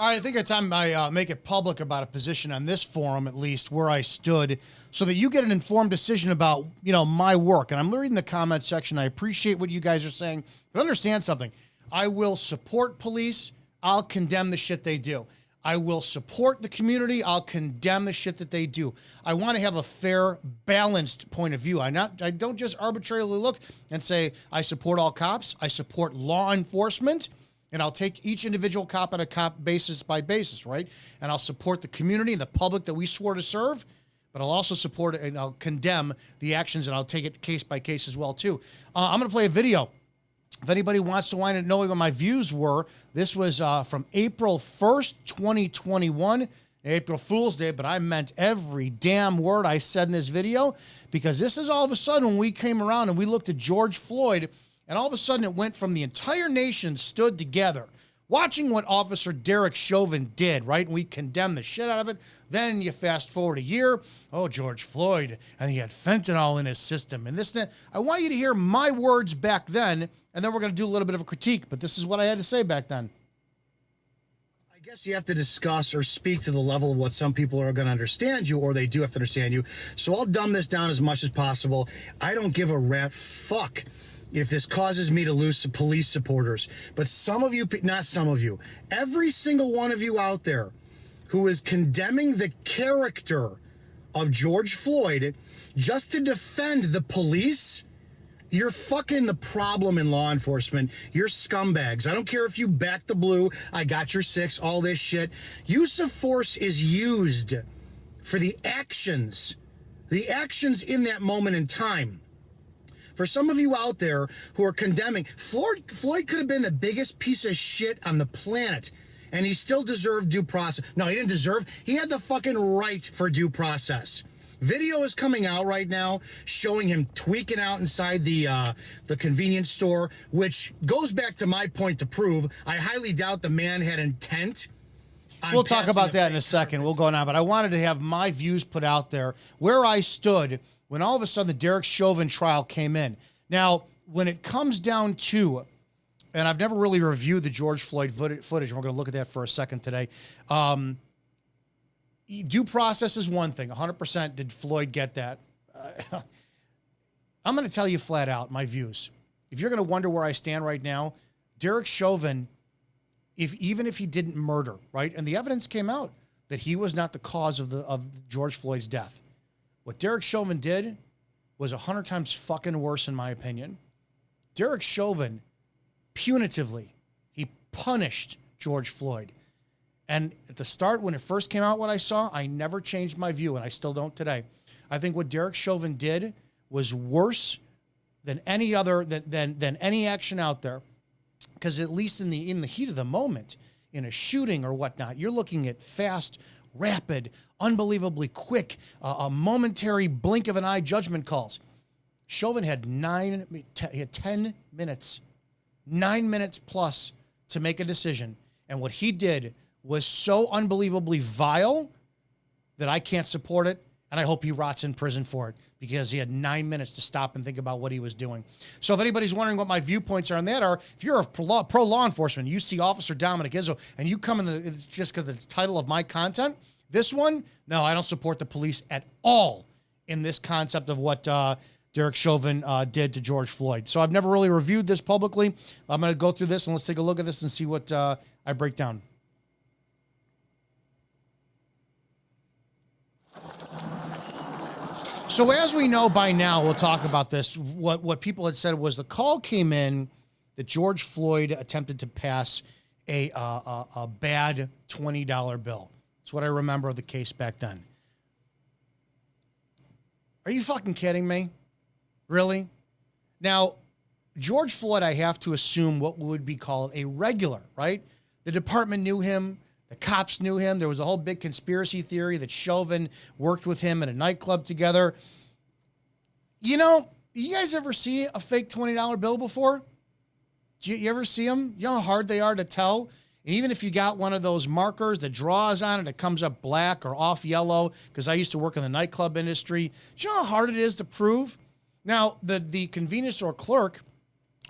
All right, I think it's time I make it public about a position on this forum, at least, where I stood, so that you get an informed decision about, my work. And I'm reading the comment section. I appreciate what you guys are saying, but understand something. I will support police. I'll condemn the shit they do. I will support the community. I'll condemn the shit that they do. I want to have a fair, balanced point of view. I don't just arbitrarily look and say, I support all cops. I support law enforcement. And I'll take each individual cop on a cop basis by basis, right? And I'll support the community and the public that we swore to serve, but I'll also support and I'll condemn the actions, and I'll take it case by case as well, too. I'm going to play a video. If anybody wants to wind up knowing what my views were, this was from April 1st, 2021, April Fool's Day, but I meant every damn word I said in this video, because this is all of a sudden when we came around and we looked at George Floyd. And all of a sudden, it went from the entire nation stood together, watching what Officer Derek Chauvin did, right? And we condemned the shit out of it. Then you fast forward a year. Oh, George Floyd, and he had fentanyl in his system. And this, that. I want you to hear my words back then, and then we're going to do a little bit of a critique. But this is what I had to say back then. I guess you have to discuss or speak to the level of what some people are going to understand you, or they do have to understand you. So I'll dumb this down as much as possible. I don't give a rat fuck if this causes me to lose some police supporters. But some of you, not some of you, every single one of you out there who is condemning the character of George Floyd just to defend the police, you're fucking the problem in law enforcement. You're scumbags. I don't care if you back the blue, I got your six, all this shit. Use of force is used for the actions in that moment in time. For some of you out there who are condemning, Floyd could have been the biggest piece of shit on the planet, and he still deserved due process. No, he didn't deserve. He had the fucking right for due process. Video is coming out right now showing him tweaking out inside the convenience store, which goes back to my point to prove I highly doubt the man had intent. We'll talk about that in a second. We'll go on, but I wanted to have my views put out there, where I stood when all of a sudden the Derek Chauvin trial came in. Now, when it comes down to, and I've never really reviewed the George Floyd footage, and we're going to look at that for a second today. Due process is one thing. 100% did Floyd get that? I'm going to tell you flat out my views. If you're going to wonder where I stand right now, Derek Chauvin, even if he didn't murder, right? And the evidence came out that he was not the cause of George Floyd's death. What Derek Chauvin did was 100 times fucking worse, in my opinion. Derek Chauvin, punitively, he punished George Floyd. And at the start, when it first came out, what I saw, I never changed my view, and I still don't today. I think what Derek Chauvin did was worse than any other, than any action out there. Because at least in the heat of the moment, in a shooting or whatnot, you're looking at fast, rapid, unbelievably quick, a momentary blink of an eye judgment calls. Chauvin had 10 minutes, 9 minutes plus to make a decision. And what he did was so unbelievably vile that I can't support it. And I hope he rots in prison for it, because he had 9 minutes to stop and think about what he was doing. So if anybody's wondering what my viewpoints are on that, if you're a pro law enforcement, you see Officer Dominick Izzo, and you come in it's just because the title of my content, this one, no, I don't support the police at all in this concept of what Derek Chauvin did to George Floyd. So I've never really reviewed this publicly. I'm going to go through this, and let's take a look at this and see what I break down. So as we know by now, we'll talk about this. What people had said was the call came in that George Floyd attempted to pass a bad $20 bill. That's what I remember of the case back then. Are you fucking kidding me? Really? Now, George Floyd, I have to assume what would be called a regular, right? The department knew him. The cops knew him. There was a whole big conspiracy theory that Chauvin worked with him in a nightclub together. You guys ever see a fake $20 bill before? Do you ever see them? You know how hard they are to tell? And even if you got one of those markers that draws on it, it comes up black or off yellow, because I used to work in the nightclub industry. Do you know how hard it is to prove? Now, the convenience store clerk,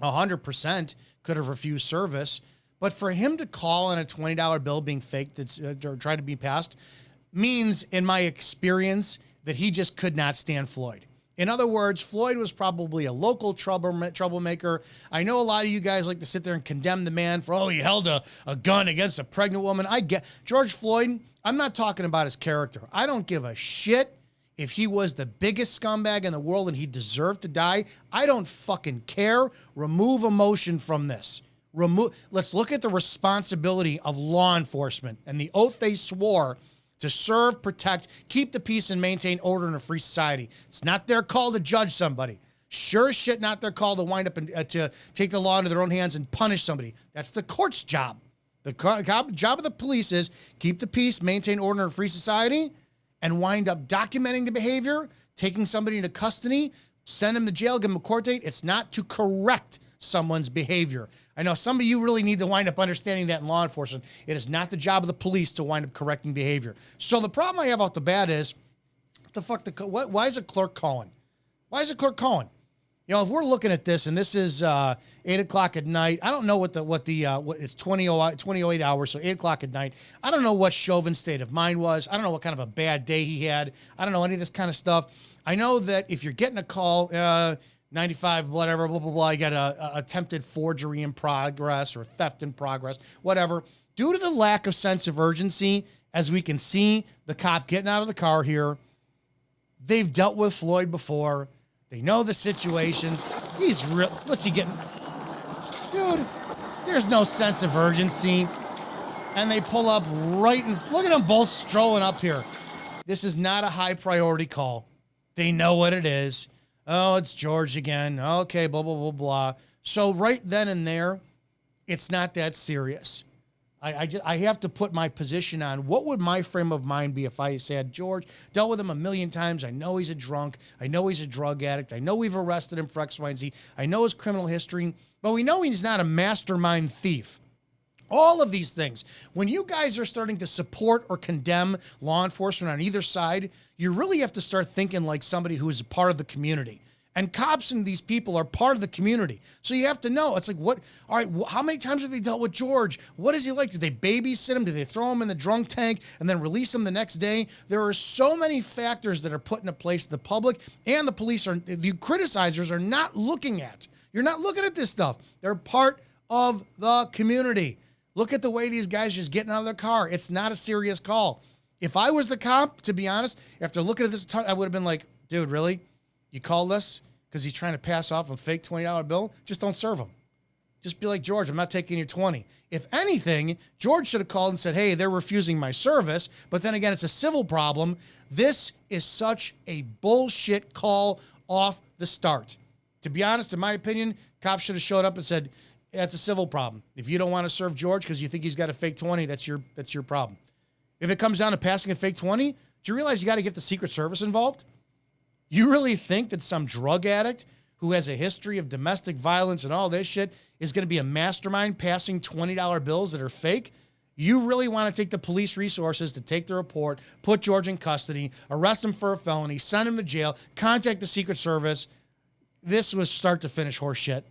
100% could have refused service. But for him to call on a $20 bill being faked that's trying to be passed means, in my experience, that he just could not stand Floyd. In other words, Floyd was probably a local troublemaker. I know a lot of you guys like to sit there and condemn the man for, oh, he held a gun against a pregnant woman. I get George Floyd. I'm not talking about his character. I don't give a shit if he was the biggest scumbag in the world and he deserved to die. I don't fucking care. Remove emotion from this. Let's look at the responsibility of law enforcement and the oath they swore to serve, protect, keep the peace, and maintain order in a free society. It's not their call to judge somebody. Sure as shit, not their call to wind up and to take the law into their own hands and punish somebody. That's the court's job. The job of the police is keep the peace, maintain order in a free society, and wind up documenting the behavior, taking somebody into custody, send them to jail, give them a court date. It's not to correct someone's behavior. I know some of you really need to wind up understanding that in law enforcement. It is not the job of the police to wind up correcting behavior. So the problem I have off the bat is, why is a clerk calling? Why is a clerk calling? You know, if we're looking at this and this is 8 o'clock at night, I don't know what it's 20:08 hours, so 8 o'clock at night. I don't know what Chauvin's state of mind was. I don't know what kind of a bad day he had. I don't know any of this kind of stuff. I know that if you're getting a call, 95, whatever, blah, blah, blah, you got a attempted forgery in progress or theft in progress, whatever. Due to the lack of sense of urgency, as we can see the cop getting out of the car here, they've dealt with Floyd before. They know the situation. He's real. What's he getting? Dude, there's no sense of urgency. And they pull up right and look at them both strolling up here. This is not a high priority call. They know what it is. Oh, it's George again. Okay, blah, blah, blah, blah. So right then and there, it's not that serious. I have to put my position on what would my frame of mind be if I said, George, dealt with him a million times. I know he's a drunk. I know he's a drug addict. I know we've arrested him for X, Y, and Z. I know his criminal history, but we know he's not a mastermind thief. All of these things. When you guys are starting to support or condemn law enforcement on either side, you really have to start thinking like somebody who is a part of the community. And cops and these people are part of the community. So you have to know, it's like, all right, how many times have they dealt with George? What is he like? Did they babysit him? Did they throw him in the drunk tank and then release him the next day? There are so many factors that are put into place the public and the police the criticizers are not looking at. You're not looking at this stuff. They're part of the community. Look at the way these guys just getting out of their car. It's not a serious call. If I was the cop, to be honest, after looking at this, I would have been like, dude, really? You called us because he's trying to pass off a fake $20 bill? Just don't serve him. Just be like, George, I'm not taking your 20. If anything, George should have called and said, hey, they're refusing my service. But then again, it's a civil problem. This is such a bullshit call off the start. To be honest, in my opinion, cops should have showed up and said, that's a civil problem. If you don't want to serve George because you think he's got a fake 20, that's your problem. If it comes down to passing a fake 20, do you realize you got to get the Secret Service involved? You really think that some drug addict who has a history of domestic violence and all this shit is going to be a mastermind passing $20 bills that are fake? You really want to take the police resources to take the report, put George in custody, arrest him for a felony, send him to jail, contact the Secret Service. This was start to finish horse shit.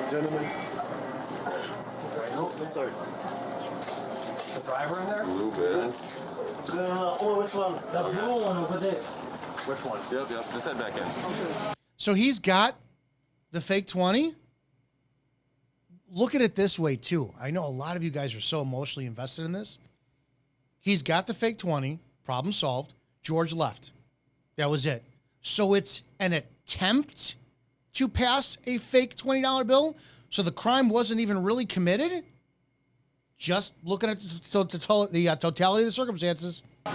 Gentlemen. Nope, sorry. The driver in there? Blue bit. Which one? The blue one over there. Which one? Yep. Just head back in. Okay. So he's got the fake 20. Look at it this way, too. I know a lot of you guys are so emotionally invested in this. He's got the fake 20. Problem solved. George left. That was it. So it's an attempt to pass a fake $20 bill. So the crime wasn't even really committed. Just looking at the totality of the circumstances. All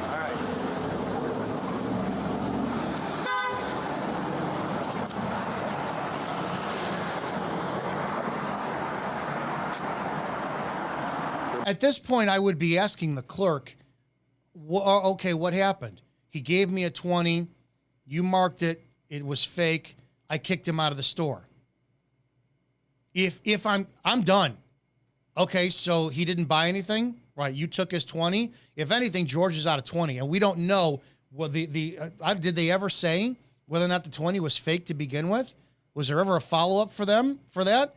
right. At this point, I would be asking the clerk, okay, what happened? He gave me a 20. You marked it. It was fake. I kicked him out of the store. If I'm done. Okay, so he didn't buy anything, right? You took his 20. If anything, George is out of 20, and we don't know what did they ever say whether or not the 20 was fake to begin with? Was there ever a follow-up for them for that?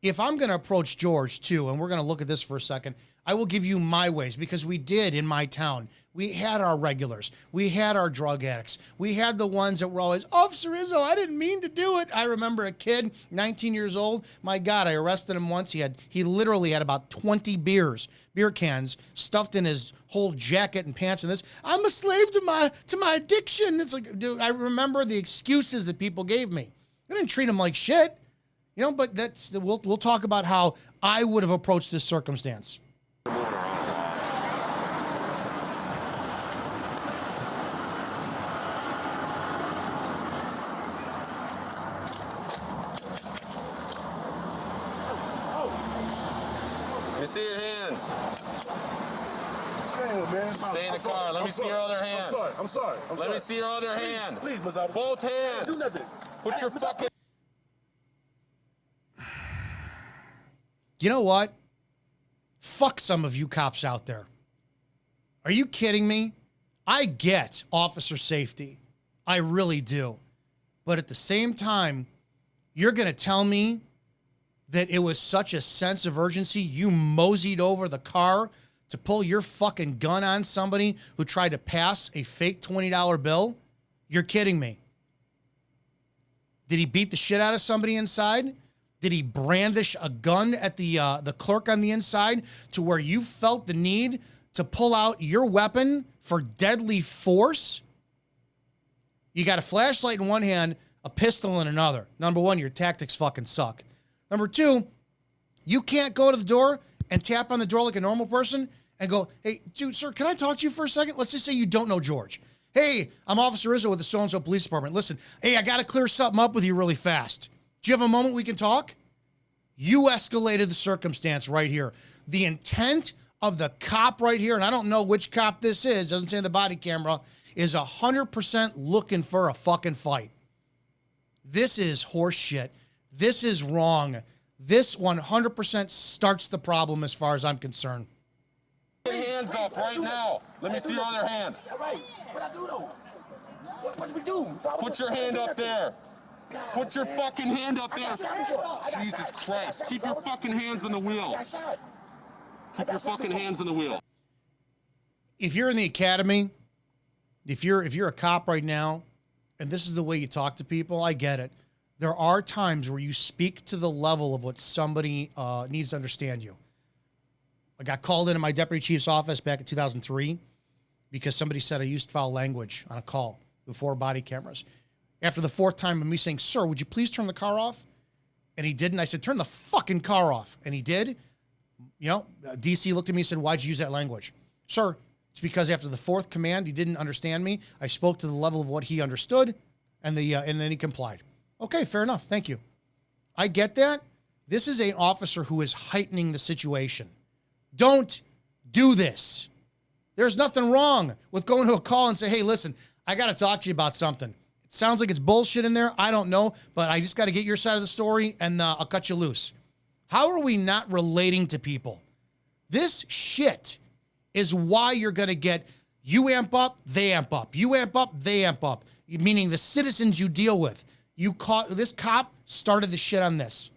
If I'm going to approach George too, and we're going to look at this for a second, I will give you my ways, because we did in my town. We had our regulars. We had our drug addicts. We had the ones that were always, Officer Izzo, I didn't mean to do it. I remember a kid, 19 years old. My God, I arrested him once. He literally had about 20 beer cans stuffed in his whole jacket and pants and this. I'm a slave to my addiction. It's like, dude, I remember the excuses that people gave me. I didn't treat him like shit. You know, but we'll talk about how I would have approached this circumstance. Let me see your hands. Damn, man. Stay in the car. Let me see your other hand. I'm sorry. Let me see your other hand. Please, Miss Officer. Both hands. Do nothing. Put your fucking... You know what? Fuck some of you cops out there. Are you kidding me? I get officer safety. I really do. But at the same time, you're going to tell me that it was such a sense of urgency you moseyed over the car to pull your fucking gun on somebody who tried to pass a fake $20 bill? You're kidding me. Did he beat the shit out of somebody inside? Did he brandish a gun at the clerk on the inside to where you felt the need to pull out your weapon for deadly force? You got a flashlight in one hand, a pistol in another. Number one, your tactics fucking suck. Number two, you can't go to the door and tap on the door like a normal person and go, hey, dude, sir, can I talk to you for a second? Let's just say you don't know George. Hey, I'm Officer Izzo with the so-and-so police department. Listen, hey, I got to clear something up with you really fast. Do you have a moment we can talk? You escalated the circumstance right here. The intent of the cop right here, and I don't know which cop this is, doesn't say in the body camera, is 100% looking for a fucking fight. This is horse shit. This is wrong. This 100% starts the problem as far as I'm concerned. Hands up right now. Let me see your other hand. All right. What I do, though? What do we do? Put your hand up there. Put your fucking hand up there. Jesus Christ. Keep your fucking hands on the wheel. Keep your fucking hands on the wheel. If you're in the academy, if you're a cop right now, and this is the way you talk to people, I get it. There are times where you speak to the level of what somebody needs to understand you. I got called into my deputy chief's office back in 2003 because somebody said I used foul language on a call before body cameras. After the fourth time of me saying, sir, would you please turn the car off? And he didn't. I said, turn the fucking car off. And he did. You know, DC looked at me and said, why'd you use that language? Sir, it's because after the fourth command, he didn't understand me. I spoke to the level of what he understood, and then he complied. Okay, fair enough. Thank you. I get that. This is an officer who is heightening the situation. Don't do this. There's nothing wrong with going to a call and say, hey, listen, I got to talk to you about something. It sounds like it's bullshit in there. I don't know, but I just got to get your side of the story, and I'll cut you loose. How are we not relating to people? This shit is why you're going to get you amp up, they amp up. You amp up, they amp up. Meaning the citizens you deal with. This cop started the shit on this.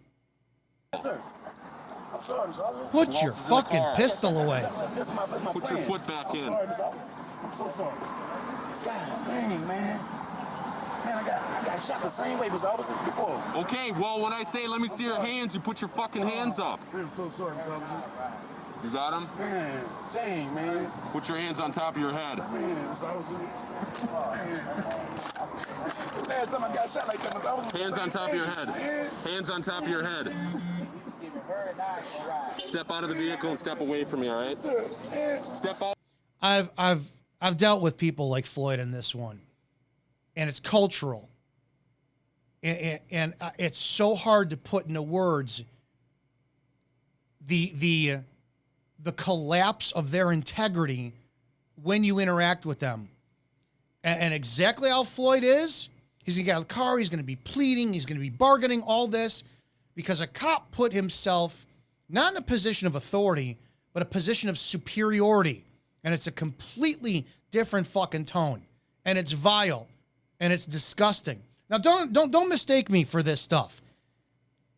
Sir, I'm sorry, Miss Officer. Put your fucking pistol away. This is my Put your friend. foot back in. I'm sorry, Miss Officer. I'm so sorry. God dang, man. Man, I got shot the same way, Miss Officer, before. Okay, well, when I say let me see your hands, you put your fucking hands up. I'm so sorry, Miss Officer. You got them? Man, dang, man. Put your hands on top of your head. Man, Miss Officer. Last time I got shot like that, Miss Officer. Hands on top of your head. Hands on top of your head. Step out of the vehicle and step away from me, all right? Step out. I've dealt with people like Floyd in this one, and it's cultural, and it's so hard to put into words the collapse of their integrity when you interact with them, and exactly how Floyd is. He's gonna get out of the car. He's gonna be pleading. He's gonna be bargaining. All this. because a cop put himself not in a position of authority, but a position of superiority. And it's a completely different fucking tone. And it's vile. And it's disgusting. Now, don't mistake me for this stuff.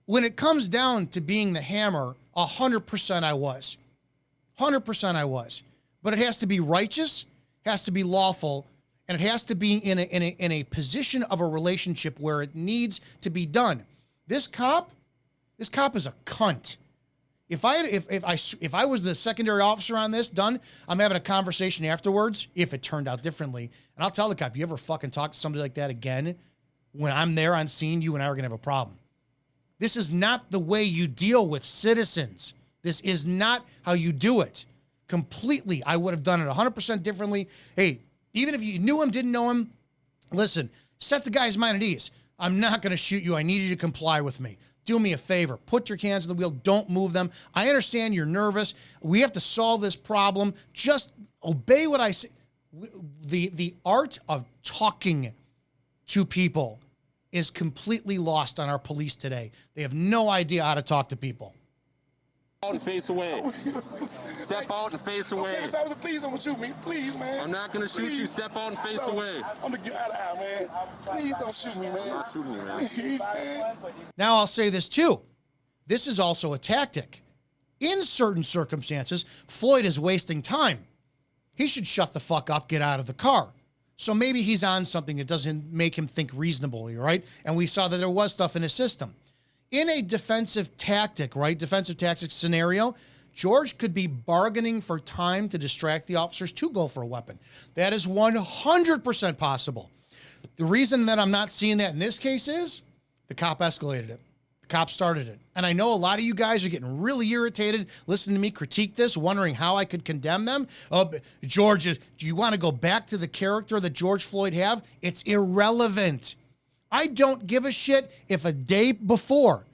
When it comes down to being the hammer, 100% I was. 100% I was. But it has to be righteous, has to be lawful, and it has to be in a position of a relationship where it needs to be done. This cop is a cunt. If I was the secondary officer on this, done, I'm having a conversation afterwards, if it turned out differently. And I'll tell the cop, you ever fucking talk to somebody like that again, when I'm there on scene, you and I are going to have a problem. This is not the way you deal with citizens. This is not how you do it. Completely, I would have done it 100% differently. Hey, even if you knew him, didn't know him, listen, set the guy's mind at ease. I'm not going to shoot you. I need you to comply with me. Do me a favor. Put your hands on the wheel. Don't move them. I understand you're nervous. We have to solve this problem. Just obey what I say. The art of talking to people is completely lost on our police today. They have no idea how to talk to people. Out and face away. Step out and face away. Okay, please don't shoot me. Please, man. I'm not gonna shoot you. Step out and face away. I'm gonna get out of here, man. Please don't shoot me, man. I'm not shooting you, man. Please, man. Now, I'll say this too. This is also a tactic. In certain circumstances, Floyd is wasting time. He should shut the fuck up, get out of the car. So maybe he's on something that doesn't make him think reasonably, right? And we saw that there was stuff in his system. In a defensive tactic, right? Defensive tactics scenario, George could be bargaining for time to distract the officers to go for a weapon. That is 100% possible. The reason that I'm not seeing that in this case is the cop escalated it. The cop started it. And I know a lot of you guys are getting really irritated listening to me critique this, wondering how I could condemn them. Oh, George, do you want to go back to the character that George Floyd have? It's irrelevant. I don't give a shit if a day before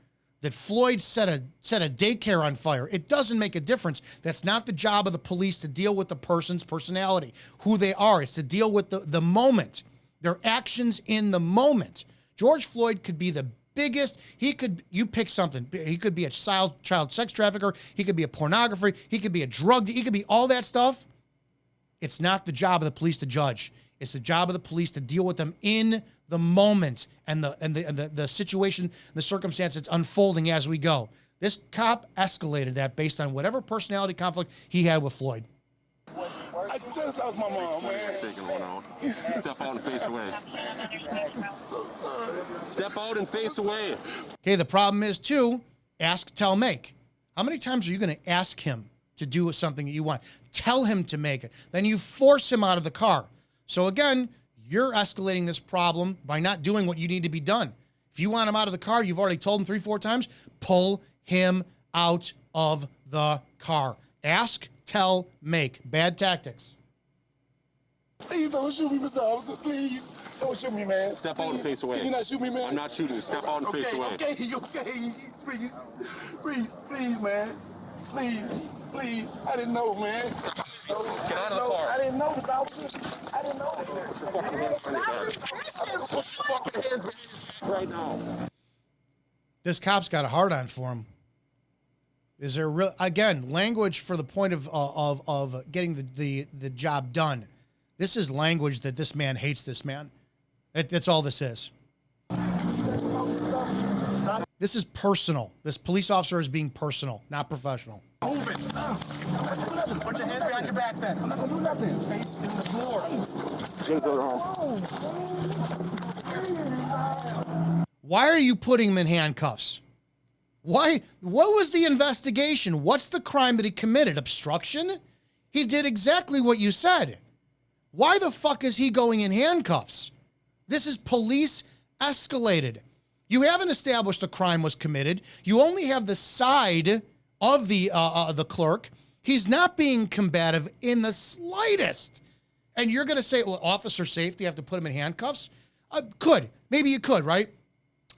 that Floyd set a daycare on fire. It doesn't make a difference. That's not the job of the police to deal with the person's personality, who they are. It's to deal with the moment, their actions in the moment. George Floyd could be the biggest. You pick something. He could be a child sex trafficker. He could be a pornographer. He could be a drug dealer. He could be all that stuff. It's not the job of the police to judge. It's the job of the police to deal with them in the moment and the situation, the circumstance that's unfolding as we go. This cop escalated that based on whatever personality conflict he had with Floyd. I just lost my mom, man. Taking one out. Step out and face away. So sorry. Step out and face away. Okay, the problem is too, ask, tell, make. How many times are you going to ask him to do something that you want? Tell him to make it. Then you force him out of the car. So again, you're escalating this problem by not doing what you need to be done. If you want him out of the car, you've already told him 3-4 times, pull him out of the car. Ask, tell, make. Bad tactics. Please don't shoot me, Mr. Officer. Please don't shoot me, man. Step out and face away. Can you not shoot me, man? I'm not shooting you. Step out and face away. Okay. Please, man. Please. I didn't know, man. Get out of the car. I didn't know, Mr. Officer. I didn't know. Put your fucking hands right now. This cop's got a hard on for him. Is there real, again, language for the point of getting the job done? This is language that this man hates this man. That's all this is. This is personal. This police officer is being personal, not professional. Move it. Put your hands behind your back then. I'm not going to do nothing. Face in the floor. Why are you putting him in handcuffs? Why? What was the investigation? What's the crime that he committed? Obstruction? He did exactly what you said. Why the fuck is he going in handcuffs? This is police escalated. You haven't established a crime was committed. You only have the side of the clerk. He's not being combative in the slightest. And you're going to say, well, officer safety, you have to put him in handcuffs? Maybe you could, right?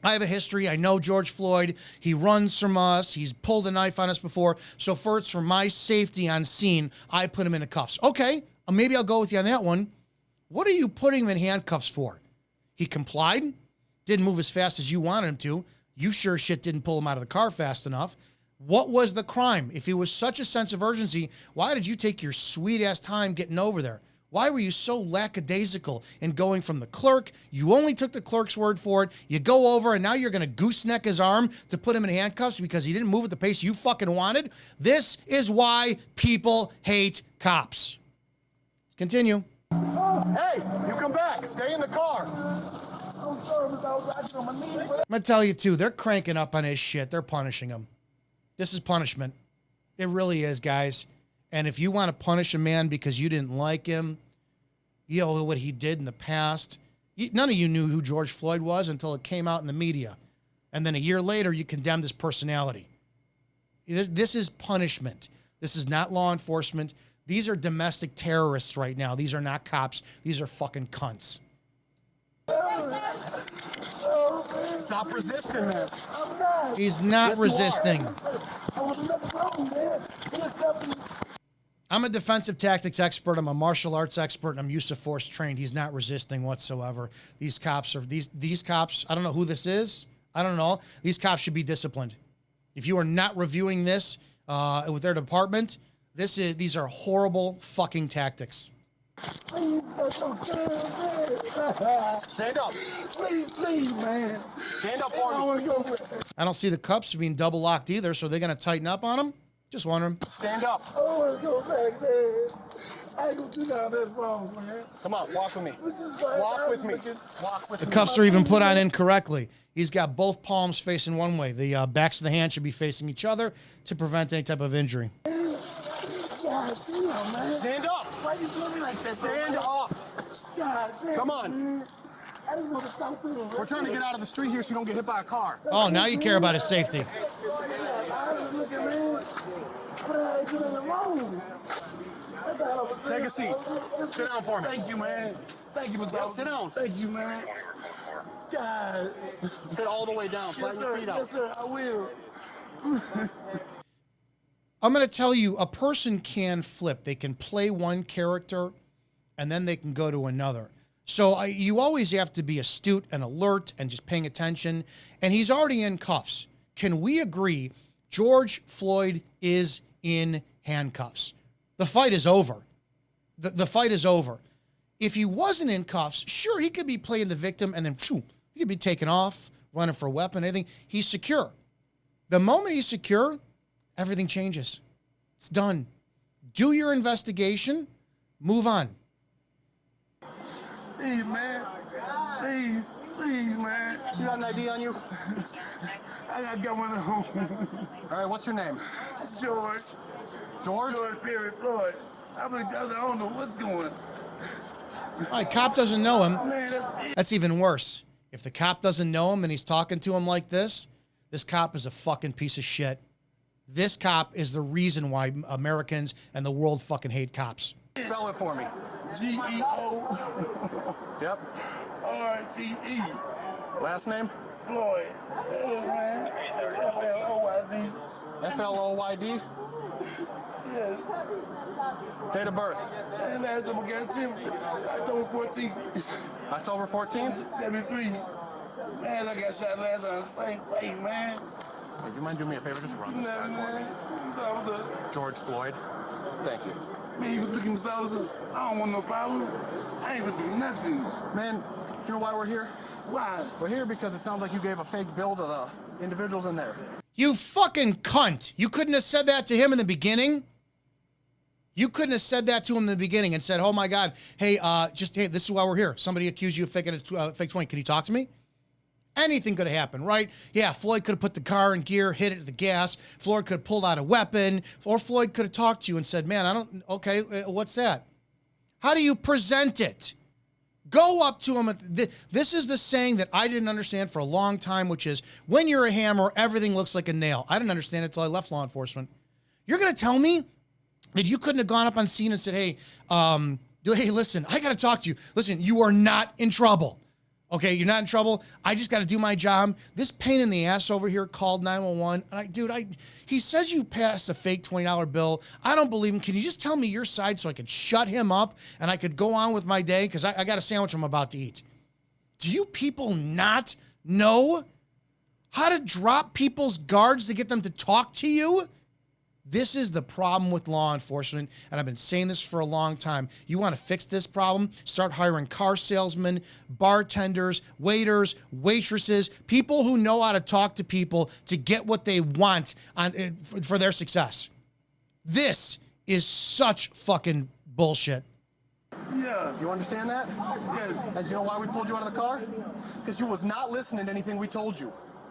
I have a history. I know George Floyd. He runs from us. He's pulled a knife on us before. So first, for my safety on scene, I put him in the cuffs. Okay, maybe I'll go with you on that one. What are you putting him in handcuffs for? He complied, didn't move as fast as you wanted him to. You sure shit didn't pull him out of the car fast enough. What was the crime? If it was such a sense of urgency, why did you take your sweet-ass time getting over there? Why were you so lackadaisical in going from the clerk? You only took the clerk's word for it. You go over, and now you're going to gooseneck his arm to put him in handcuffs because he didn't move at the pace you fucking wanted? This is why people hate cops. Let's continue. Hey, you come back. Stay in the car. I'm sorry, but I was actually on my knees. I'm going to tell you, too, they're cranking up on his shit. They're punishing him. This is punishment. It really is, guys. And if you want to punish a man because you didn't like him, you know what he did in the past. None of you knew who George Floyd was until it came out in the media. And then a year later, you condemned his personality. This is punishment. This is not law enforcement. These are domestic terrorists right now. These are not cops. These are fucking cunts. Stop resisting, man. He's not resisting. I'm a defensive tactics expert. I'm a martial arts expert, and I'm use of force trained. He's not resisting whatsoever. These cops are these cops. I don't know who this is. I don't know. These cops should be disciplined. If you are not reviewing this with their department, these are horrible fucking tactics. Please, that's okay, man. Stand up. Please, man. Stand up I for me. want to go with I don't see the cuffs being double locked either, so they're going to tighten up on him? Just wondering. Stand up. I want to go back, man. I ain't gonna do that. That's wrong, man. Come on, walk with me. This is like, Walk with me. Walk with The me. cuffs are even put on incorrectly. He's got both palms facing one way. The backs of the hands should be facing each other to prevent any type of injury. God damn, man. Stand up. Why you doing me like this? Stand up. God damn, Come on. man. I just want to stop through the We're trying to get out of the street here so you don't get hit by a car. Oh, now you care about his safety. I was looking, man. But I ain't doing it wrong. That's all I was saying. Take a seat. Sit down for me. Thank you, man. Thank you, Mr. Yeah, sit down. Thank you, man. God. Sit all the way down. Yes, Flatten your sir. feet out. Yes, sir. I will. I'm going to tell you, a person can flip. They can play one character, and then they can go to another. So you always have to be astute and alert and just paying attention. And he's already in cuffs. Can we agree George Floyd is in handcuffs? The fight is over. The fight is over. If he wasn't in cuffs, sure, he could be playing the victim and then phew, he could be taken off, running for a weapon, anything. He's secure. The moment he's secure, everything changes. It's done. Do your investigation. Move on. Please, man. Please, man. You got an ID on you? I got one at home. All right, what's your name? George. George? George Perry Floyd. I don't know what's going on. All right, cop doesn't know him. Man, that's it. That's even worse. If the cop doesn't know him and he's talking to him like this cop is a fucking piece of shit. This cop is the reason why Americans and the world fucking hate cops. Spell it for me. G-E-O. Yep. R-T-E. Last name? Floyd. Yeah, man. F-L-O-Y-D. F-L-O-Y-D? Yeah. Date of birth? And that's I'm again October 14th. October 14th? 73. Man, I got shot last time. Same way, man. If you mind doing me a favor, just run this Nah, guy for me. man. That was a- George Floyd. Thank you. Man, you was looking for officer. I don't want no problem. I ain't gonna do nothing. Man, you know why we're here? Why? We're here because it sounds like you gave a fake bill to the individuals in there. You fucking cunt. You couldn't have said that to him in the beginning. You couldn't have said that to him in the beginning and said, oh my God, hey, hey, this is why we're here. Somebody accused you of faking a fake 20. Can you talk to me? Anything could have happened, right? Yeah, Floyd could have put the car in gear, hit it at the gas. Floyd could have pulled out a weapon, or Floyd could have talked to you and said, man, okay, what's that? How do you present it? Go up to him. This is the saying that I didn't understand for a long time, which is when you're a hammer, everything looks like a nail. I didn't understand it until I left law enforcement. You're going to tell me that you couldn't have gone up on scene and said, hey, listen, I got to talk to you. Listen, you are not in trouble. Okay, you're not in trouble. I just got to do my job. This pain in the ass over here called 911. And he says you passed a fake $20 bill. I don't believe him. Can you just tell me your side so I could shut him up and I could go on with my day? Because I got a sandwich I'm about to eat. Do you people not know how to drop people's guards to get them to talk to you. This is the problem with law enforcement, and I've been saying this for a long time. You want to fix this problem? Start hiring car salesmen, bartenders, waiters, waitresses, people who know how to talk to people to get what they want for their success. This is such fucking bullshit. Yeah. You understand that? Yes. And you know why we pulled you out of the car? Because you was not listening to anything we told you.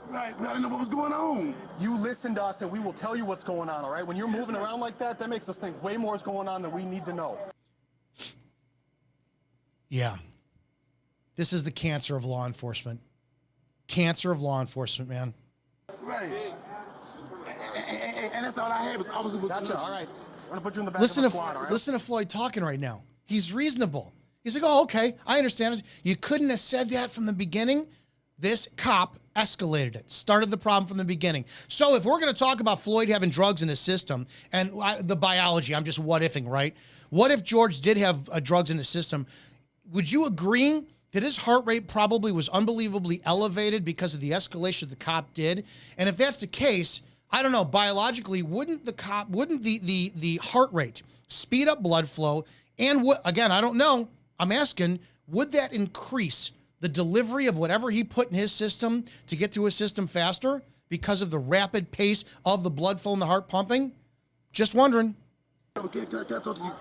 Right, but I didn't know what was going on. You listen to us and we will tell you what's going on, all right? When you're moving around like that, that makes us think way more is going on than we need to know. Yeah. This is the cancer of law enforcement. Cancer of law enforcement, man. Right. And that's all I had was officer was. Gotcha, all right. I'm going to put you in the back Listen of to the squad, all right? listen to Floyd talking right now. He's reasonable. He's like, oh, okay, I understand. You couldn't have said that from the beginning. This cop escalated it, started the problem from the beginning. So if we're going to talk about Floyd having drugs in his system and the biology, I'm just what-ifing, right? What if George did have drugs in his system? Would you agree that his heart rate probably was unbelievably elevated because of the escalation the cop did? And if that's the case, I don't know, biologically, wouldn't the heart rate speed up blood flow? And again, I don't know, I'm asking, would that increase the delivery of whatever he put in his system to get to his system faster because of the rapid pace of the blood flow and the heart pumping? Just wondering. Can I talk to you?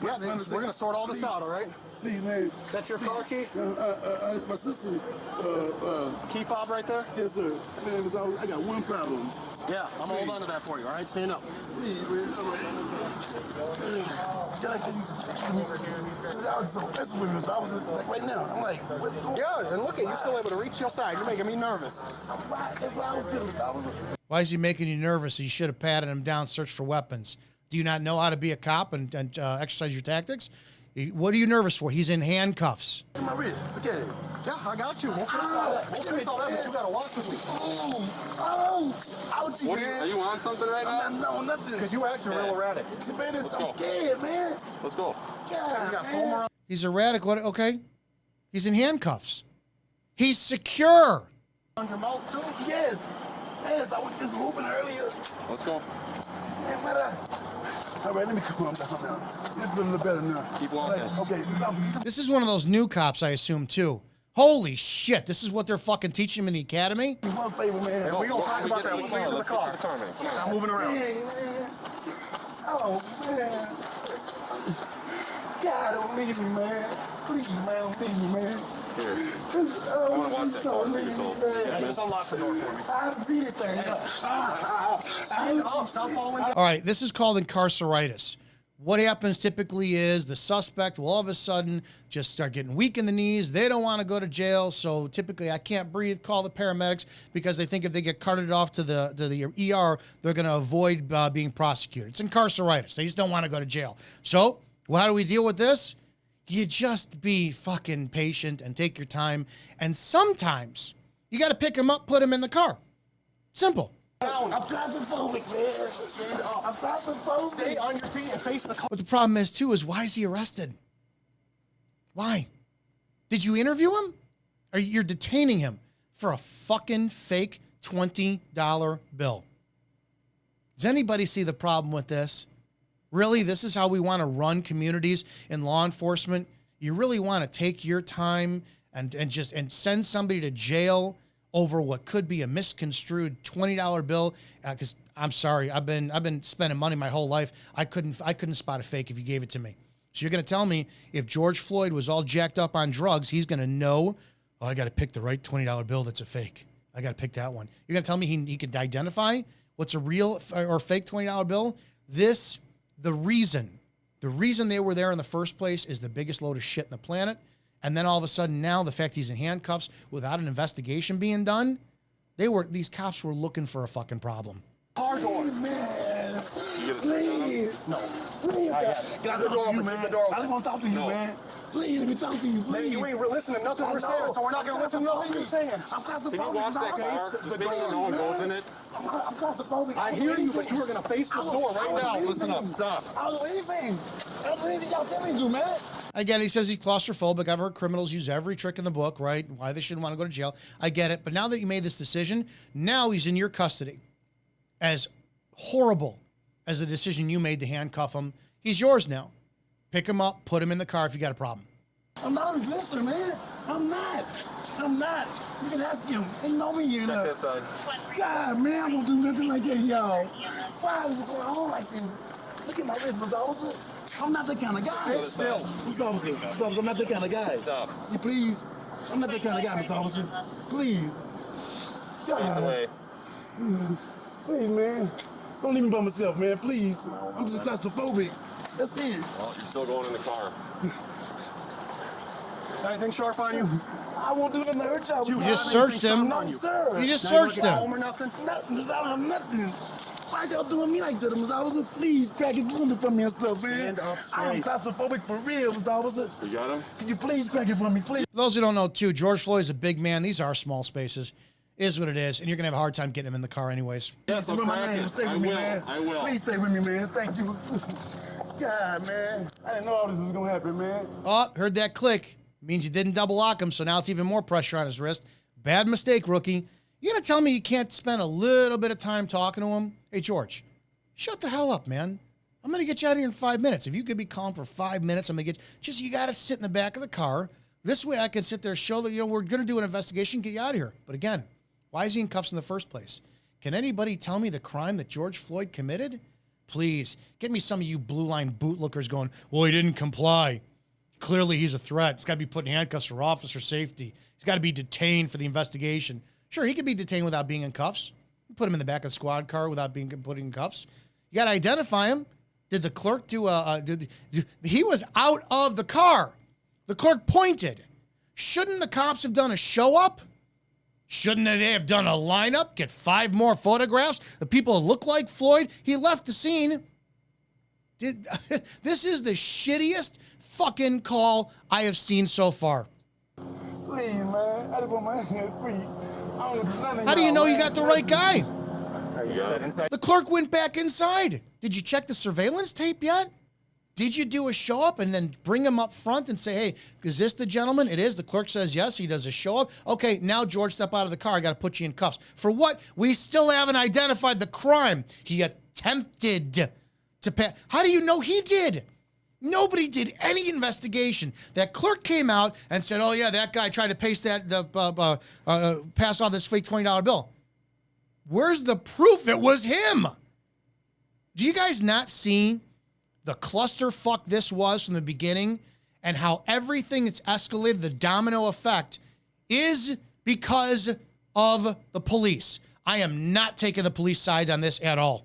Yeah, we're going to sort all this out, all right? Please, man. Is that your car key? It's my sister. Key fob right there? Yes, sir. Man, I got one problem. Yeah, I'm going to hold on to that for you, all right? Stand up. Please, man. I was so messing with him. I was like right now. I'm like, what's going on? Yeah, and look at you still able to reach your side. You're making me nervous. That's why I was feeling. Why is he making you nervous? You should have patted him down, searched for weapons. Do you not know how to be a cop and exercise your tactics? What are you nervous for? He's in handcuffs. My wrist. Look at it. Yeah, I got you. We'll fix all that. We'll fix all that, but you got to walk with me. Ouchie, What, man. are you on something right now? No, nothing. Because you acting real erratic. Man, I'm scared, man. Let's go. You God, got foam man. around. He's erratic. What? Okay. He's in handcuffs. He's secure. On your mouth, too? Yes. Yes, I was just moving earlier. Let's go. Man, all right, let me calm down now. It's feeling a little better now. Keep walking. Okay. This is one of those new cops, I assume, too. Holy shit. This is what they're fucking teaching him in the academy? One favor, man. We're going to talk about that. Let's We'll get get to to the car. the car, man. I'm moving around. Hey, man. Oh, man. God, don't leave me, man. Please, man, don't leave me, man. Here. Oh, I wanna watch please that don't car, leave so- me, man. Yeah, just unlock the door for me. I'll beat it there. Stop falling down. All right, this is called incarceritis. What happens typically is the suspect will all of a sudden just start getting weak in the knees. They don't want to go to jail, so typically I can't breathe, call the paramedics because they think if they get carted off to the ER, they're going to avoid being prosecuted. It's incarceritis. They just don't want to go to jail. So, well, how do we deal with this? You just be fucking patient and take your time. And sometimes you got to pick him up, put him in the car. Simple. I'm claustrophobic, man. I'm claustrophobic. Stay on your feet and face the car. But the problem is, too, is why is he arrested? Why? Did you interview him? Or you're detaining him for a fucking fake $20 bill? Does anybody see the problem with this? Really, this is how we want to run communities in law enforcement? You really want to take your time and send somebody to jail over what could be a misconstrued $20 bill? Because I'm sorry, I've been spending money my whole life. I couldn't spot a fake if you gave it to me. So you're going to tell me if George Floyd was all jacked up on drugs, he's going to know, oh, I got to pick the right $20 bill that's a fake. I got to pick that one. You're going to tell me he could identify what's a real or fake $20 bill? The reason they were there in the first place is the biggest load of shit in the planet. And then all of a sudden now, the fact he's in handcuffs without an investigation being done, these cops were looking for a fucking problem. Car door. Man, You get a please. No. Please, Get out the door, you, open, man. keep the door I just want to talk to you, No. man. Please, let me talk to you, Man, please. you ain't listening to nothing we're saying, so we're not gonna listen to nothing you're saying. I'm claustrophobic. Can you watch that car? Just make sure no one goes in it. I'm claustrophobic. I hear you, but you are gonna face this door right now. Listen up, stop. I'll do anything. I'll do anything y'all tell me to do, man. Again, he says he's claustrophobic. I've heard criminals use every trick in the book, right? Why they shouldn't want to go to jail. I get it. But now that you made this decision, now he's in your custody. As horrible as the decision you made to handcuff him, he's yours now. Pick him up, put him in the car if you got a problem. I'm not a resistor, man. I'm not. You can ask him. They know me, you know. Check this side. God, man, I won't do nothing like that, y'all. Why is it going on like this? Look at my wrist, Mr. Officer. I'm not that kind of guy. Sit still. Mr. Officer, I'm not that kind of guy. Stop. You please. I'm not that kind of guy, Mr. Officer. Please. Face away. Please, man. Don't leave me by myself, man. Please. I'm just claustrophobic. That's it. Well, you're still going in the car. Anything sharp on you? I won't do nothing to hurt y'all. You just searched him. No, sir. You just Now you wanna searched get him. home or nothing? Nothing, Mr. I don't have nothing. Why y'all doing me like that, Mr. Officer? Please crack it window for me and stuff, man. Stand up I'm straight. claustrophobic for real, Mr. Officer. You got him? Could you please crack it for me, please? For those who don't know, too, George Floyd's a big man. These are small spaces. Is what it is. And you're going to have a hard time getting him in the car anyways. Yes, I'll Remember my crack name. it. Stay I with me, will. man. I will. Please stay with me, man. Thank you. God, man. I didn't know all this was going to happen, man. Oh, heard that click. Means you didn't double lock him, so now it's even more pressure on his wrist. Bad mistake, rookie. You going to tell me you can't spend a little bit of time talking to him? Hey, George, shut the hell up, man. I'm going to get you out of here in 5 minutes. If you could be calm for 5 minutes, I'm going to get you. Just, you got to sit in the back of the car. This way I can sit there, show that, we're going to do an investigation, get you out of here. But again, why is he in cuffs in the first place? Can anybody tell me the crime that George Floyd committed? Please, get me some of you blue line bootlickers going, well, he didn't comply. Clearly he's a threat. He's got to be put in handcuffs for officer safety. He's got to be detained for the investigation. Sure, he could be detained without being in cuffs. Put him in the back of the squad car without being put in cuffs. You got to identify him. Did the clerk do he was out of the car. The clerk pointed. Shouldn't the cops have done a show up? Shouldn't they have done a lineup? Get 5 more photographs? The people that look like Floyd? He left the scene. This is the shittiest fucking call I have seen so far. Please, man. I just want my hands free. I don't do nothing. How do you know you man. got the right guy? You got it? The clerk went back inside. Did you check the surveillance tape yet? Did you do a show up and then bring him up front and say, hey, is this the gentleman? It is. The clerk says yes. He does a show up. Okay, now, George, step out of the car. I got to put you in cuffs. For what? We still haven't identified the crime. He attempted to pass. How do you know he did? Nobody did any investigation. That clerk came out and said, oh, yeah, that guy tried to pass off this fake $20 bill. Where's the proof it was him? Do you guys not see the clusterfuck this was from the beginning and how everything that's escalated, the domino effect, is because of the police? I am not taking the police side on this at all.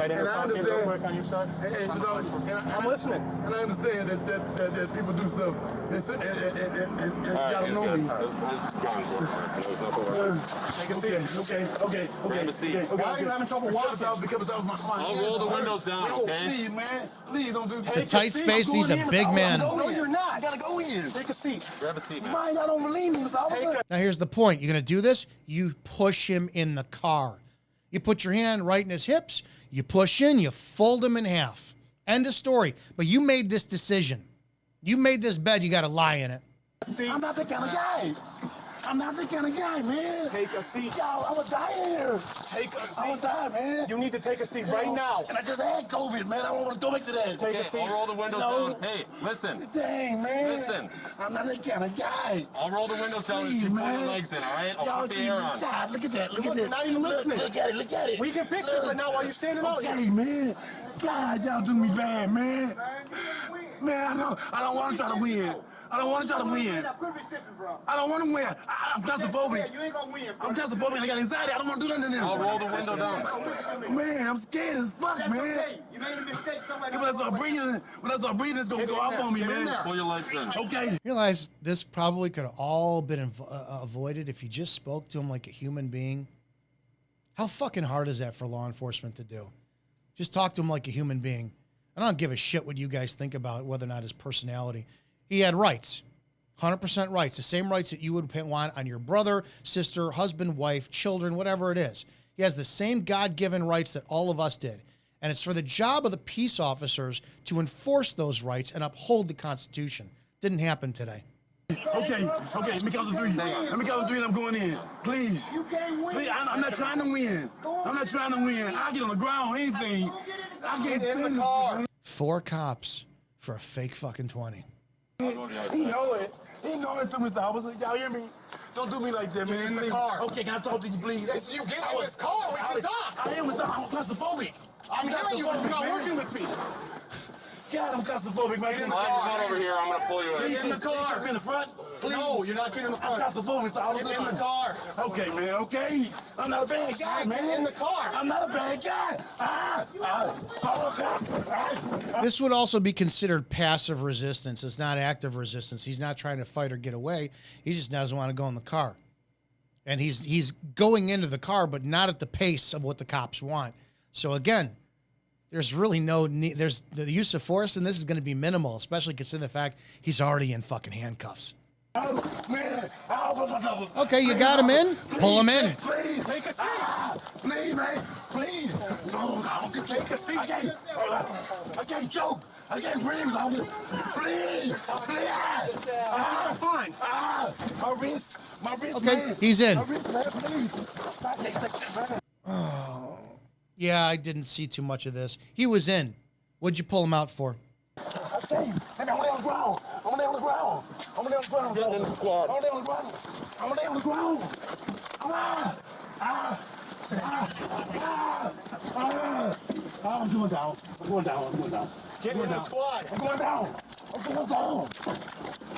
And I understand. Real quick on your side. I'm listening. And I understand that people do stuff and All right, y'all he's know good. me. His guns work. There's nothing working. Take a seat. Okay. Grab a seat. Why are you having trouble walking? Because I was my I'll roll the windows down, okay? Please, man. Please don't do It's a tight space. He's a big man. No, you're not. I gotta go in. Take a seat. Grab a seat, man. Mind y'all don't believe me, Mr. Officer. Now, here's the point. You're going to do this, you push him in the car. You put your hand right in his hips, you push in, you fold him in half. End of story. But you made this decision. You made this bed, you got to lie in it. I'm not that kind of guy. I'm not that kind of guy, man. Take a seat. Y'all, I'm gonna die in here. Take a I'm seat. gonna die, man. You need to take a seat right now. And I just had COVID, man. I don't want to go back to that. Take a Okay, seat. I'll roll the windows No. down. Hey, listen. Dang, man. Listen. I'm not that kind of guy. I'll roll the windows down and Please, you pull man. your legs in, all right? I'll Y'all put the air on. God, look at that. Look at Look, that. you're not even listening. Look at it. Look at it. We can fix this right now while you're standing out here. Okay, man. God, y'all do me bad, man. Man, I don't want to try to win. I don't want to try to win. I don't want to win. I'm claustrophobic. You ain't gonna win, bro. I'm claustrophobic. I got anxiety. I don't want to do nothing I'll to roll the window down. them. Man, I'm scared as fuck, That's man. okay. You made a mistake. Somebody When I start breathing, it's gonna go off on me, Get in man. there. Pull your legs in. Okay. You realize this probably could have all been avoided if you just spoke to him like a human being? How fucking hard is that for law enforcement to do? Just talk to him like a human being. I don't give a shit what you guys think about whether or not his personality. He had rights, 100% rights, the same rights that you would want on your brother, sister, husband, wife, children, whatever it is. He has the same God-given rights that all of us did. And it's for the job of the peace officers to enforce those rights and uphold the Constitution. Didn't happen today. Okay, let me count to 3. Let me count to 3 and I'm going in. Please. You can't win. Please, I'm not trying to win. I'm not trying to win. I'll get on the ground, anything. I can't stand this. 4 cops for a fake fucking 20. He know it. He know it too, Mr. Officer. Y'all hear me? Don't do me like that, man. in the Please. car. Okay, can I talk to you, please? Yes, you get in this car. We can talk. I am claustrophobic. I'm hearing you, but you're not working with me. God, I'm claustrophobic, man. in the Come car. on over here. I'm gonna pull you in. Get in the car. Get in the front. Please. No, you're not getting in the I'm front. claustrophobic, Mr. Officer. Get in the car. Okay, man, okay. I'm not a bad guy, man. Get in the car. I'm not a bad guy. This would also be considered passive resistance. It's not active resistance. He's not trying to fight or get away. He just doesn't want to go in the car. And he's going into the car, but not at the pace of what the cops want. So again, there's really no need. There's the use of force, and this is going to be minimal, especially considering the fact he's already in fucking handcuffs. Man, Okay, you got him in? Pull him in. Please, Take a seat. Please, man, please. No, I don't take a seat. I can't choke. I can't breathe. Please. Fine. My wrist, Okay, man. he's in. My wrist, man, please. Yeah, I didn't see too much of this. He was in. What'd you pull him out for? I'm on the ground. Get in the squad. I'm on the ground. I'm going down. Get in the squad. I'm going down.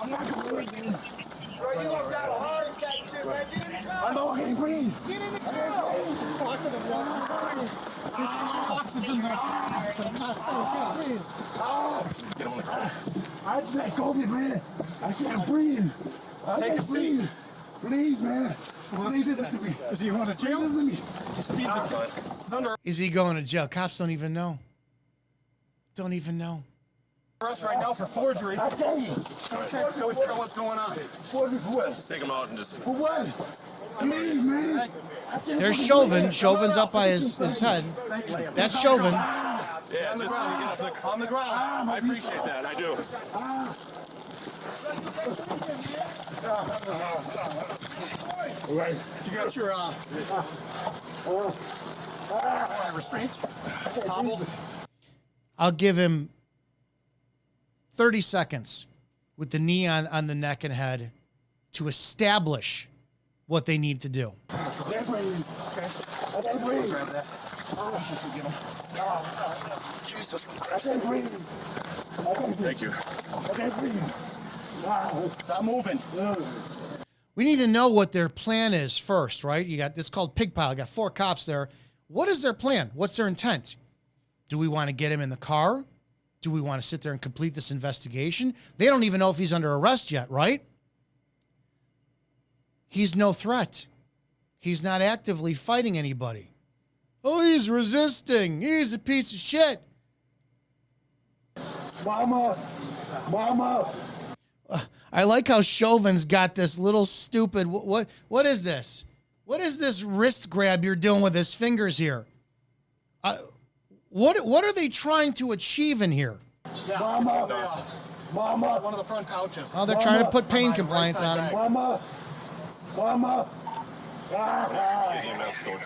I'm not going to hurt you. Bro, you gonna die of heart attack and shit, man. Get in the car. I know I can't breathe. Get in the car. Oxygen. I just had COVID, man. I can't breathe. I Take a can't breathe. Please, man. Please listen to me. Is he going to jail? Listen to me. He's under Is he going to jail? Cops don't even know. Don't even know. arrest right now for forgery. I can't. Okay, so we figure out what's going on. For what? Take him out and just. For what? Please, man. There's Chauvin. Chauvin's up by his head. That's Chauvin. Yeah, On the just ground. On the ground. I appreciate that. I do. Right. You got your restraint. Hobbled. I'll give him 30 seconds with the knee on the neck and head to establish what they need to do. I can't breathe. I can't breathe. Grab that. Jesus. I can't breathe. Thank you. I can't breathe. Stop moving. We need to know what their plan is first, right? You got this called pig pile. You got 4 cops there. What is their plan? What's their intent? Do we want to get him in the car? Do we want to sit there and complete this investigation? They don't even know if he's under arrest yet, right? He's no threat. He's not actively fighting anybody. Oh, he's resisting. He's a piece of shit. Mama. I like how Chauvin's got this little stupid. What is this? What is this wrist grab you're doing with his fingers here? What are they trying to achieve in here? Yeah. Mama. One of the front couches. Oh, they're trying to put pain compliance on him. Mama. EMS coach.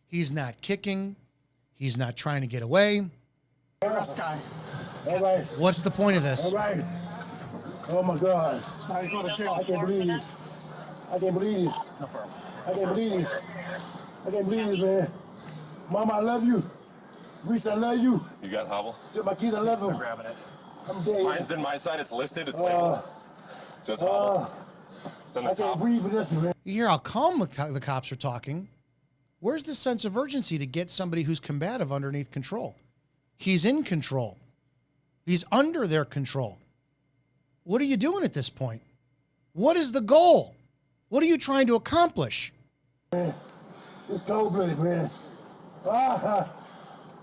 He's not kicking. He's not trying to get away. Arrest guy. All right. What's the point of this? All right. Oh my God. Now you go to jail. I can't believe this. I can't believe this. No firm. I can't believe this. I can't believe this, man. Mama, I love you. Reese, I love you. You got hobble? My kids, I love them. Grabbing it. I'm dead. Mine's in my side. It's listed. It's labeled. It says hobble. It's on the I can't top. breathe for this, man. You hear how calm the cops are talking. Where's the sense of urgency to get somebody who's combative underneath control? He's in control. He's under their control. What are you doing at this point? What is the goal? What are you trying to accomplish? It's cold-blooded, man. Yeah,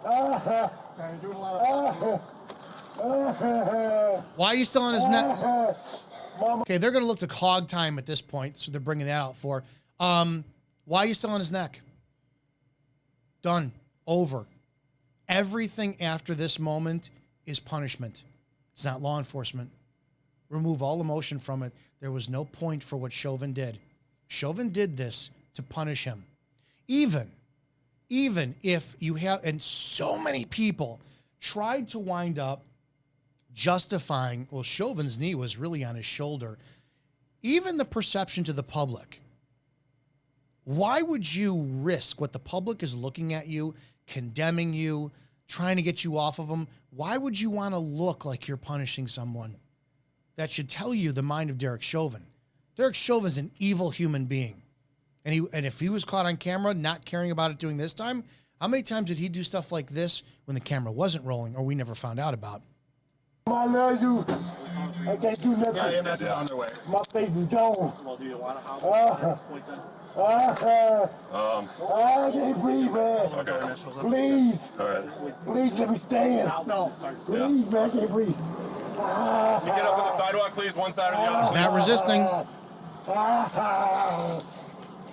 you're doing a lot of. Why are you still on his neck? Okay, they're going to look to hog time at this point, so they're bringing that out for. Why are you still on his neck? Done. Over. Everything after this moment is punishment. It's not law enforcement. Remove all emotion from it. There was no point for what Chauvin did. Chauvin did this to punish him. Even if you have, and so many people tried to wind up justifying, well, Chauvin's knee was really on his shoulder. Even the perception to the public. Why would you risk what the public is looking at you, condemning you, trying to get you off of them? Why would you want to look like you're punishing someone? That should tell you the mind of Derek Chauvin. Derek Chauvin's an evil human being. And if he was caught on camera not caring about it doing this time, how many times did he do stuff like this when the camera wasn't rolling or we never found out about? I love you. I can't do nothing. Yeah, EMS is on their way. My face is gone. Well, do you want to hop at this point then? I can't breathe, man. Okay. Please. All right. Please let me stand. No. Please, man, I can't breathe. Can you get up on the sidewalk, please? One side or the other? He's not resisting.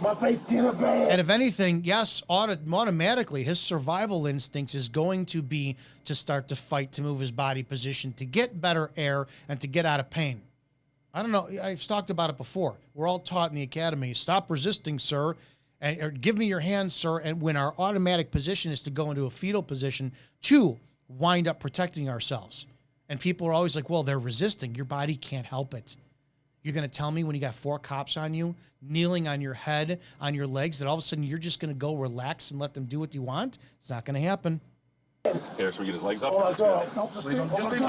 My face getting bad. And if anything, yes, automatically his survival instincts is going to be to start to fight, to move his body position, to get better air, and to get out of pain. I don't know. I've talked about it before. We're all taught in the academy, stop resisting, sir, or give me your hand, sir. And when our automatic position is to go into a fetal position to wind up protecting ourselves. And people are always like, well, they're resisting. Your body can't help it. You're going to tell me when you got 4 cops on you, kneeling on your head, on your legs, that all of a sudden you're just going to go relax and let them do what you want? It's not going to happen. Here, should we get his legs up? Oh, that's all right. Just leave him. Just leave him.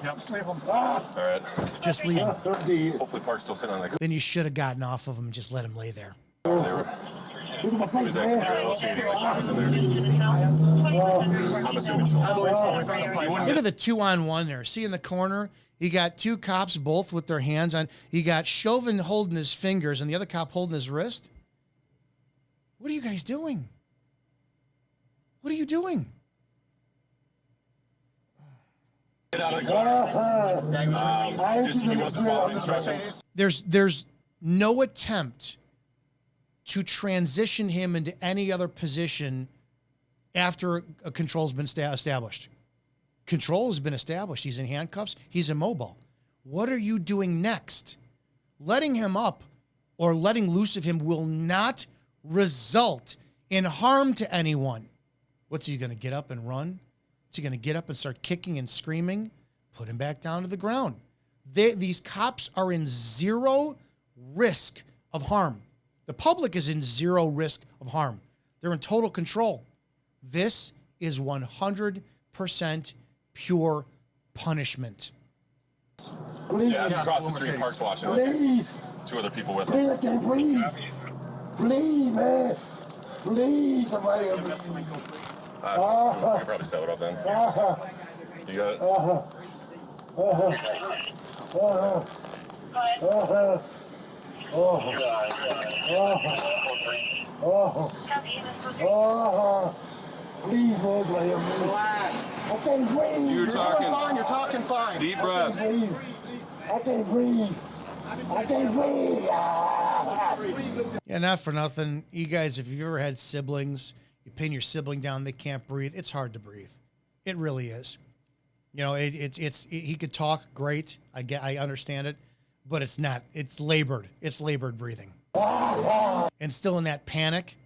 Yep, just leave him. All right. Just leave him. I'm dead. Hopefully Park's still sitting on that. Then you should have gotten off of him and just let him lay there. Look at my face, Is that man. a little shady like Sean's in there? I'm assuming so. I believe so. We found a pipe. Look at the 2-on-1 there. See in the corner? You got 2 cops, both with their hands on. You got Chauvin holding his fingers and the other cop holding his wrist. What are you guys doing? What are you doing? Get out of the car. Just he wants to follow the instructions. There's no attempt to transition him into any other position after a control's been established. Control has been established. He's in handcuffs. He's immobile. What are you doing next? Letting him up or letting loose of him will not result in harm to anyone. What's he going to get up and run? Is he going to get up and start kicking and screaming? Put him back down to the ground. These cops are in zero risk of harm. The public is in zero risk of harm. They're in total control. This is 100% pure punishment. Please. Yeah, it's across the street. Park's watching. Please. 2 other people with Please, him. I can't breathe. Please, man. Please, somebody help me. You can probably set it up then. You got it? Please, man, somebody help me. I can't breathe. You're talking. Fine. You're talking fine. Deep breath. I can't breathe. I can't breathe. Yeah, not for nothing. You guys, if you've ever had siblings, you pin your sibling down, they can't breathe. It's hard to breathe. It really is. You know, he could talk great. I understand it, but it's not. It's labored. It's labored breathing, and still in that panic,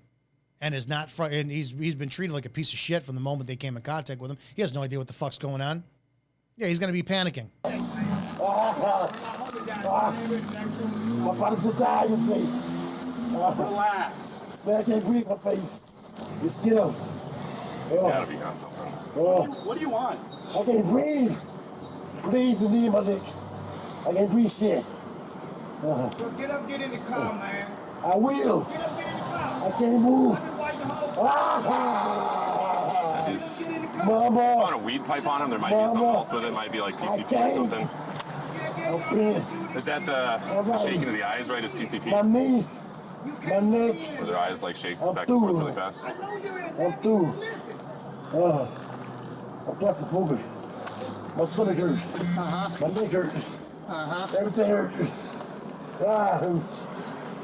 and is not. And he's been treated like a piece of shit from the moment they came in contact with him. He has no idea what the fuck's going on. Yeah, he's gonna be panicking. My body's so tired, you see. Relax. Man, I can't breathe my face. Just get up. It's gotta be on something. What do you want? I can't breathe. Please, the knee in my neck. I can't breathe shit. Get up, get in the car, man. I will. Get up, get in the car. I can't move. Is Mama, on a weed pipe on him? There might be something else with it. Might be like PCP or something. I'm bent. Is that the shaking of the eyes, right? Is PCP? My knee, my neck, Or their eyes like shake I'm back and forth through. really fast? I'm through. I'm claustrophobic. My stomach hurts. My neck hurts. Everything hurts.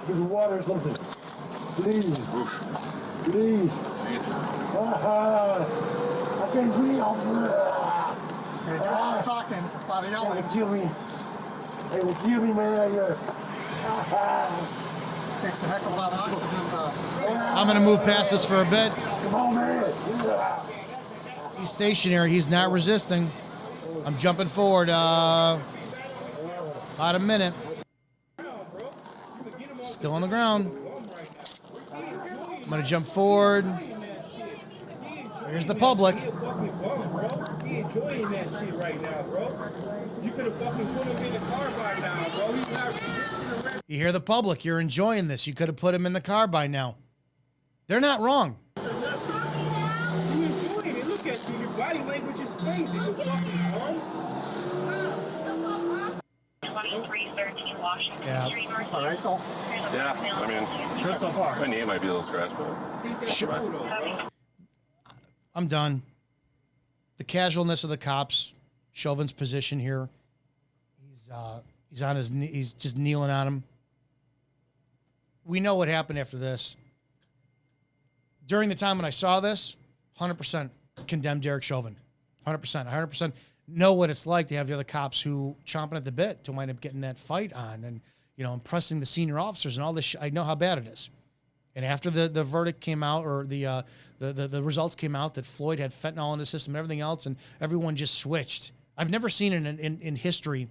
Get some water or something. Please. Please. I can't breathe, officer. Hey, don't talking. A lot of They yelling. will kill me. They will kill me, man. Takes a heck of a lot of oxygen. I'm going to move past this for a bit. Come on, man. He's stationary. He's not resisting. I'm jumping forward. About a minute. Still on the ground. I'm going to jump forward. Here's the public. He enjoying that shit right now, bro. You could have fucking put him in the car by now, bro. He's not resisting arrest. You hear the public. You're enjoying this. You could have put him in the car by now. They're not wrong. You enjoying it. Look at you. Your body language is crazy. You fucking wrong. 2313 Washington Yeah. Street. All right, Cole. Yeah, I mean, Good so far. my knee might be a little scratched, but Sure. I'm done. The casualness of the cops, Chauvin's position here. He's on his knee. He's just kneeling on him. We know what happened after this. During the time when I saw this, 100% condemned Derek Chauvin. 100%. 100% know what it's like to have the other cops who chomping at the bit to wind up getting that fight on and, impressing the senior officers and all this. I know how bad it is. And after the verdict came out, or the results came out that Floyd had fentanyl in his system and everything else, and everyone just switched. I've never seen in history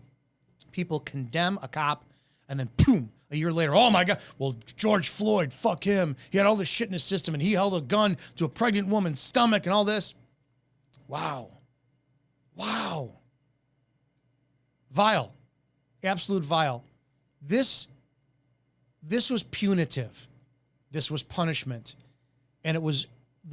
people condemn a cop and then boom, a year later, oh my God, well, George Floyd, fuck him. He had all this shit in his system and he held a gun to a pregnant woman's stomach and all this. Wow. Wow. Vile. Absolute vile. This was punitive. This was punishment. And it was one of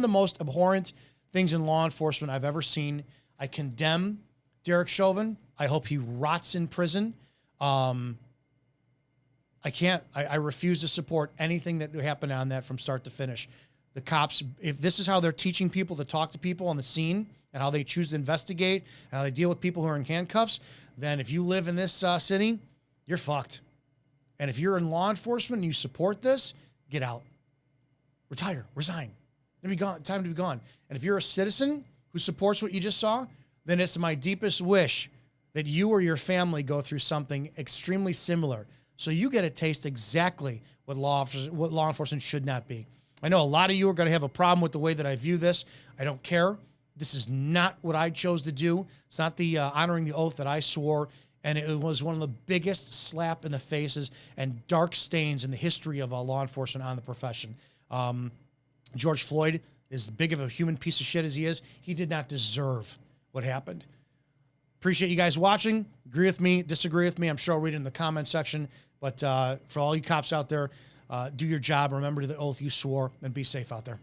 the most abhorrent things in law enforcement I've ever seen. I condemn Derek Chauvin. I hope he rots in prison. I refuse to support anything that happened on that from start to finish. The cops, if this is how they're teaching people to talk to people on the scene and how they choose to investigate and how they deal with people who are in handcuffs, then if you live in this city, you're fucked. And if you're in law enforcement and you support this, get out. Retire. Resign. Time to be gone. And if you're a citizen who supports what you just saw, then it's my deepest wish that you or your family go through something extremely similar so you get a taste exactly what law enforcement should not be. I know a lot of you are going to have a problem with the way that I view this. I don't care. This is not what I chose to do. It's not the honoring the oath that I swore. And it was one of the biggest slap in the faces and dark stains in the history of law enforcement on the profession. George Floyd, as big of a human piece of shit as he is, he did not deserve what happened. Appreciate you guys watching. Agree with me, disagree with me. I'm sure I'll read it in the comment section. But for all you cops out there, do your job. Remember the oath you swore and be safe out there.